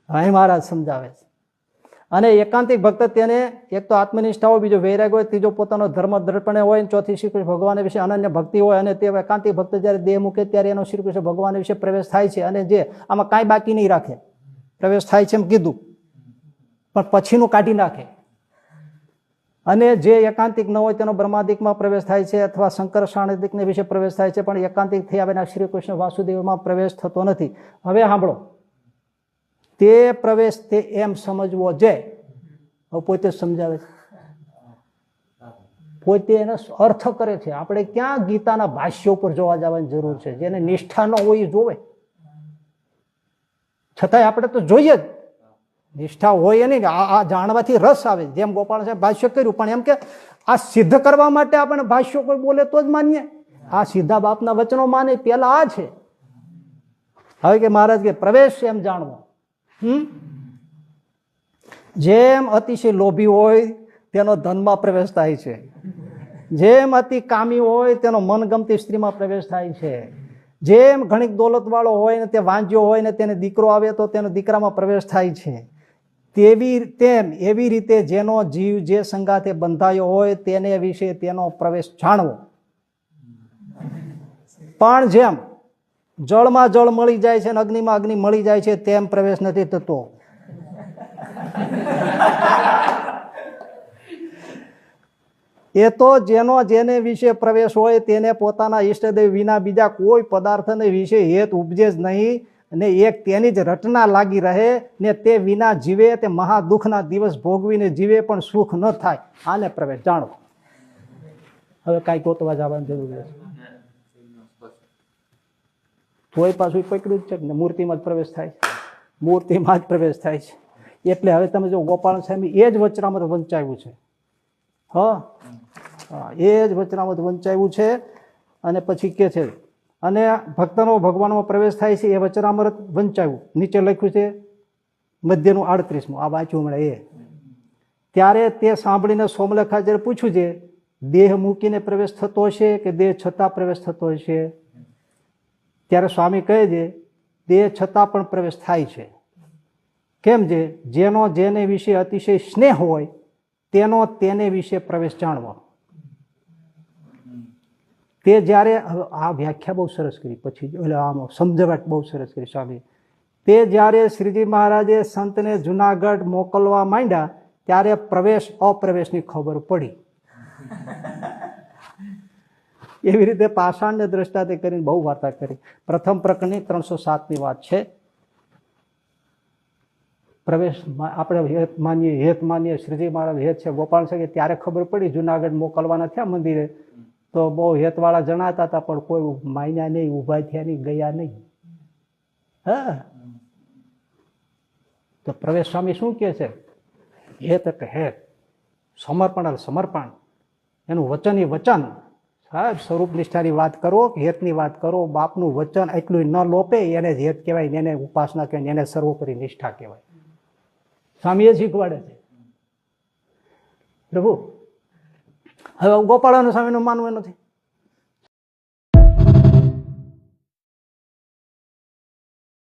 અહીં મહારાજ સમજાવે છે. અને એકાંતિક ભક્ત તેને એક તો આત્મનિષ્ઠા હોય, બીજો વૈરાગ હોય, ત્રીજો પોતાનો ધર્મ દર્પણે હોય, ચોથી શ્રી કૃષ્ણ ભગવાન વિશે અનન્ય ભક્તિ હોય. અને તે એકાંતિક ભક્ત જયારે દેહ મૂકે ત્યારે એનો શ્રી કૃષ્ણ ભગવાન વિશે પ્રવેશ થાય છે. અને જે આમાં કાંઈ બાકી નહીં રાખે, પ્રવેશ થાય છે એમ કીધું, પણ પછીનું કાઢી નાખે. અને જે એકાંતિક ન હોય તેનો બ્રહ્માદિકમાં પ્રવેશ થાય છે, અથવા શંકર સાણિદિકને વિશે પ્રવેશ થાય છે, પણ એકાંતિક થયા વિના શ્રી કૃષ્ણ વાસુદેવમાં પ્રવેશ થતો નથી. હવે સાંભળો, તે પ્રવેશ તે એમ સમજવો જે પોતે સમજાવે છે, પોતે એનો અર્થ કરે છે. આપણે ક્યાં ગીતાના ભાષ્ય ઉપર જોવા જવાની જરૂર છે? જેને નિષ્ઠા ન હોય એ જોવે, છતાંય આપણે તો જોઈએ જ. નિષ્ઠા હોય નહીં, આ જાણવાથી રસ આવે. જેમ ગોપાલ સાહેબ ભાષ્ય કર્યું, પણ એમ કે આ સિદ્ધ કરવા માટે આપણે ભાષ્યો કોઈ બોલે તો જ માનીએ. આ સીધા બાપના વચનો માને પેલા આ છે. હવે કે મહારાજ કે પ્રવેશ એમ જાણવો. જેમ અતિશય લોભી હોય તેનો ધનમાં પ્રવેશ થાય છે, જેમ અતિ કામી હોય તેનો મનગમતી સ્ત્રીમાં પ્રવેશ થાય છે, જેમ ઘણી દોલત વાળો હોય ને તે વાંજ્યો હોય ને તેને દીકરો આવે તો તેનો દીકરામાં પ્રવેશ થાય છે, એવી રીતે જેનો જીવ જે સંગાથે બંધાયો હોય તેને વિશે તેનો પ્રવેશ જાણવો. પણ જેમ જળમાં જળ મળી જાય છે અને અગ્નિમાં અગ્નિ મળી જાય છે તેમ પ્રવેશ નથી થતો. એ તો જેને વિશે પ્રવેશ હોય તેને પોતાના ઈષ્ટદેવ વિના બીજા કોઈ પદાર્થને વિશે હેત ઉપજે જ નહીં, અને એક તેની જ રટના લાગી રહે ને તે વિના જીવે તે મહા દુઃખના દિવસ ભોગવીને જીવે પણ સુખ ન થાય. આને પ્રવેશ જાણો. હવે કાંઈ ગોતવા જવાની જરૂર નથી. તોય પાછું પકડ્યું જ છે ને, મૂર્તિમાં જ પ્રવેશ થાય છે, મૂર્તિમાં જ પ્રવેશ થાય છે. એટલે હવે તમે જો ગોપાલ સ્વામી એ જ વચરામત વંચાયું છે. હા, એ જ વચનામત વંચાયું છે. અને પછી કે છે, અને ભક્તનો ભગવાનમાં પ્રવેશ થાય છે એ વચનામૃત વંચાયું. નીચે લખ્યું છે મધ્યનું 38મું, આ વાંચ્યું હમણાં એ. ત્યારે તે સાંભળીને સોમલેખાચાર્ય પૂછ્યું છે, દેહ મૂકીને પ્રવેશ થતો હશે કે દેહ છતાં પ્રવેશ થતો હશે? ત્યારે સ્વામી કહે છે, દેહ છતાં પણ પ્રવેશ થાય છે. કેમ છે? જેનો જેને વિશે અતિશય સ્નેહ હોય તેનો તેને વિશે પ્રવેશ જાણવો. તે જ્યારે આ વ્યાખ્યા બહુ સરસ કરી, પછી એટલે આમ સમજવાટ બહુ સરસ કરી સ્વામી. તે જ્યારે શ્રીજી મહારાજે સંતને જુનાગઢ મોકલવા માંડ્યા ત્યારે પ્રવેશ અપ્રવેશની ખબર પડી. એવી રીતે પાષાણને દ્રષ્ટાંતે કરીને બહુ વાર્તા કરી. પ્રથમ પ્રકરણની 307ની વાત છે. પ્રવેશ આપણે હેત માનીએ, શ્રીજી મહારાજ હેત છે, ગોપાલ છે, ત્યારે ખબર પડી જુનાગઢ મોકલવાના થયા મંદિરે તો બહુ હેતવાળા જણાતા હતા, પણ કોઈ માન્યા નહીં, ઉભા થયા નહીં, ગયા નહીં. હા, તો પ્રવેશ સ્વામી શું કે છે? હેત એટલે હેત, સમર્પણ એટલે સમર્પણ, એનું વચન એ વચન. સાહેબ, સ્વરૂપ નિષ્ઠાની વાત કરો, હેતની વાત કરો, બાપનું વચન એટલું ન લોપે એને જ હેત કહેવાય, એને ઉપાસના કહેવાય, એને સર્વોપરી નિષ્ઠા કહેવાય. સ્વામી એ શીખવાડે છે પ્રભુ. હવે ગોપાળાનું સ્વામીનું માનવું નથી.